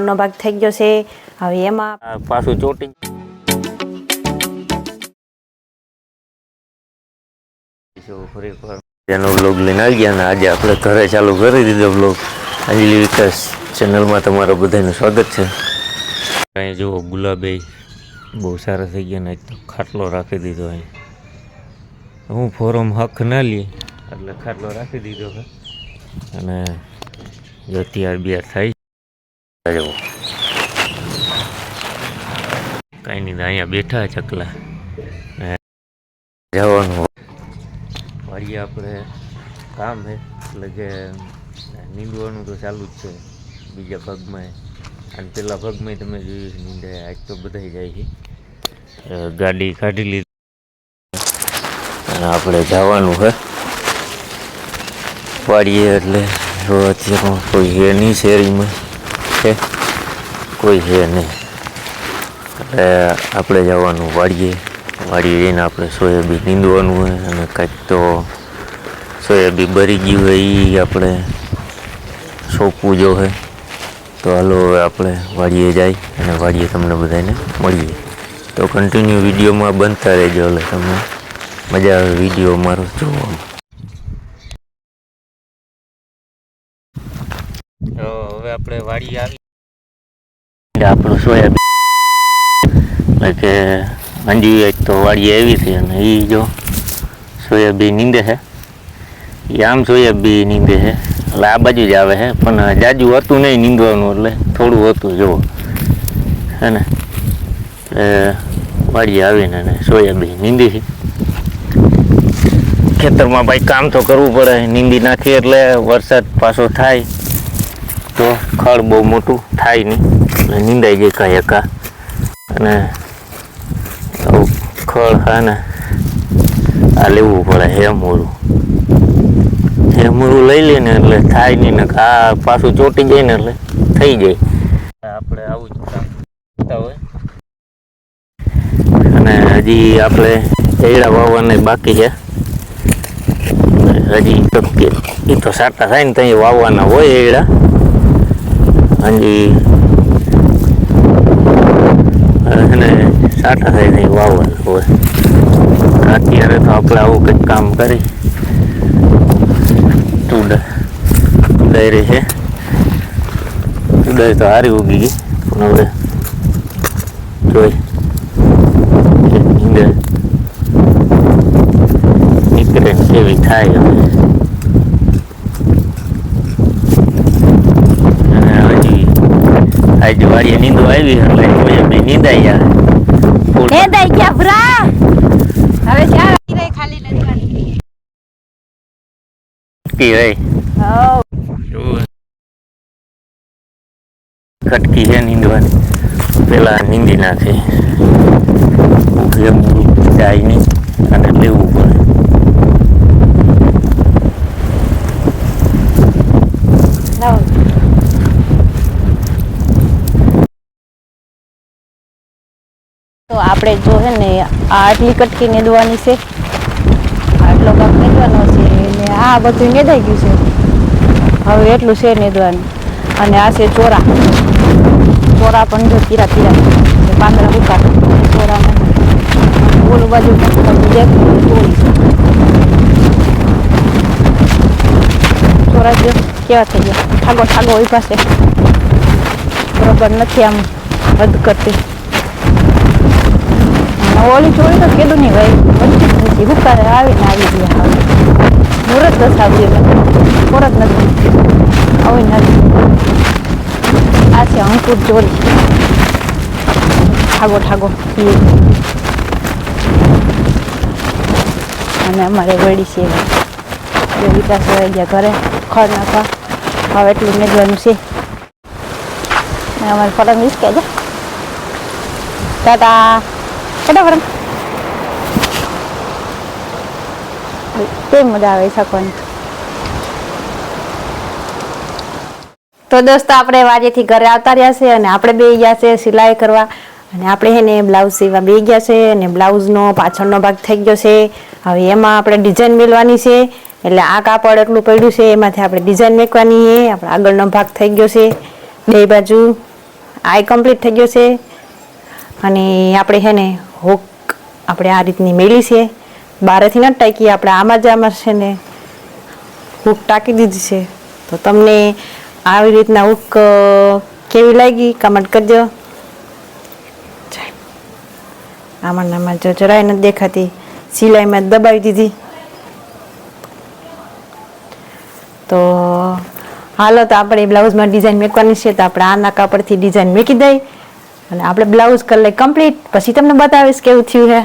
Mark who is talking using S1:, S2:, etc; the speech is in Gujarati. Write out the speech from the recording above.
S1: પાછળનો ભાગ થઈ ગયો છે. હવે એમાં
S2: પાછું ચોટી તેનો બ્લોગ લઈને આવી ગયા, અને આજે આપણે ઘરે ચાલુ કરી દીધો બ્લોગ. અંજલિ વિકાસ ચેનલમાં તમારું બધાનું સ્વાગત છે. અહીં જુઓ ગુલાબે બહુ સારા થઈ ગયા ને, તો ખાટલો રાખી દીધો. અહીં હું ફોરમ હક ના લી એટલે ખાટલો રાખી દીધો છે. અને જો તૈયાર બિયાર થાય જવો કાંઈ નહીં, અહીંયા બેઠા ચકલા જવાનું વાળીએ આપણે કામ છે. એટલે કે નીંદવાનું તો ચાલુ જ છે બીજા ભાગમાં, અને પેલા ભાગમાં તમે જોયું નીંદાય. આજ તો બધા જાય છે. ગાડી કાઢી લીધી અને આપણે જવાનું છે વાળીએ. એટલે અત્યારે કોઈ છે નહીં શેરીમાં, છે કોઈ છે નહીં. એટલે આપણે જવાનું વાળીએ જઈને આપણે સોયાબીન નીંદવાનું હોય, અને કંઈક તો સોયાબીન બરી ગયું હોય એ આપણે સોંપવું જો હોય. તો હાલો હવે આપણે વાડીએ જાય અને વાડીએ તમને બધાને મળીએ. તો કન્ટિન્યુ વિડીયોમાં બનતા રહેજો, એટલે તમને મજા આવે વિડીયો મારો જોવામાં. તો હવે આપણે વાડી આવી, આપણું સોયાબીન એટલે કે અંજી તો વાડી આવી હતી, અને એ જો સોયાબીન નીંદે છે. એ આમ સોયાબીન નીંદે છે એટલે આ બાજુ જ આવે છે, પણ જાજુ હતું નહીં નીંદવાનું, એટલે થોડું હતું જુઓ હે ને. વાડીએ આવીને સોયાબીન નીંદી છે. ખેતરમાં ભાઈ કામ તો કરવું પડે, નીંદી નાખીએ એટલે વરસાદ પાછો થાય તો ખડ બહુ મોટું થાય નહીં, એટલે નીંદાઈ જાય કાંઈ એકા. અને ખડ હા ને આ લેવું પડે હેમરું લઈ લે ને એટલે થાય નહીં, ને આ પાછું ચોટી જાય ને એટલે થઈ જાય. આપણે આવું જ કરતા હોય. અને હજી આપણે એડા વાવવાના બાકી છે. હજી તો એ તો સાટા થાય ને ત્યાં વાવવાના હોય એડા. હજી અને સાટા થાય ત્યાં વાવવાના હોય. અત્યારે તો આપણે આવું કંઈક કામ કરી તુડાઈ છે. તુડાઈ તો હારી ઉગી ગઈ, પણ હવે જોઈ નીકળે કેવી થાય હવે. અને હજી આજ વાડીએ નીંદો આવી એટલે કોઈ બી નીંદાઈ જાય.
S1: હવે ખાલી
S2: ખટકી છે નીંદવાની, પેલા નીંદી નાખે જાય નહીં અને લેવું પડે.
S1: તો આપણે જો છે ને આટલી કટકી નેદવાની છે, આટલો ભાગ નેદવાનો છે, અને આ બધું નેદાઈ ગયું છે. હવે એટલું છે નેદવાનું. અને આ છે ચોરા પણ જો પીરા પાંદડા ઉકાળ ચોરામાં ઓલું બાજુ ચોરા જો કેવા થઈ ગયા, ઠાગો ઉભા છે, બરોબર નથી આમ રદ કરતી. ઓલી ચોરી તો કીધું નહીં ભાઈ, વંચિત નથી હુકારે આવીને આવી ગયા. હવે મુહૂર્ત દસાવી મુહૂર્ત નથી આવી નથી. આ છે અંકુર ચોરી, ઠાગો અને અમારે વળી છે વિકાસ વળી ગયા ઘરે ખડ નાખવા. હવે એટલું મેળવાનું છે. અમારે ફરમ વિસકે છે. ટાટા કેટા ફરમ કેવી મજા આવે શકવાની. તો દોસ્તો આપણે વાજેથી ઘરે આવતા રહ્યા છે, અને આપણે બે ગયા છે સિલાઈ કરવા. અને આપણે છે ને બ્લાઉઝ સીવા બે ગયા છે, અને બ્લાઉઝનો પાછળનો ભાગ થઈ ગયો છે. હવે એમાં આપણે ડિઝાઇન મેળવાની છે, એટલે આ કાપડ એટલું પડ્યું છે, એમાંથી આપણે ડિઝાઇન મેકવાની છે. આપણે આગળનો ભાગ થઈ ગયો છે બે બાજુ. આ કમ્પ્લીટ થઈ ગયો છે અને આપણે છે ને હુક આપણે આ રીતની મેલી છે, બહારથી ન ટાંકી, આપણે આમાં છે ને હુક ટાંકી દીધી છે. તો તમને આવી રીતના હુક કેવી લાગી કમેન્ટ કરજો. આમાં જો જરાય નથી દેખાતી, સિલાઈમાં દબાવી દીધી. તો હાલો, તો આપણે બ્લાઉઝમાં ડિઝાઇન મેકવાની છે, તો આપણે આના કાપડથી ડિઝાઇન મેકી દઈ અને આપણે બ્લાઉઝ કરી લઈ કમ્પ્લીટ. પછી તમને બતાવીશ કેવું થયું છે.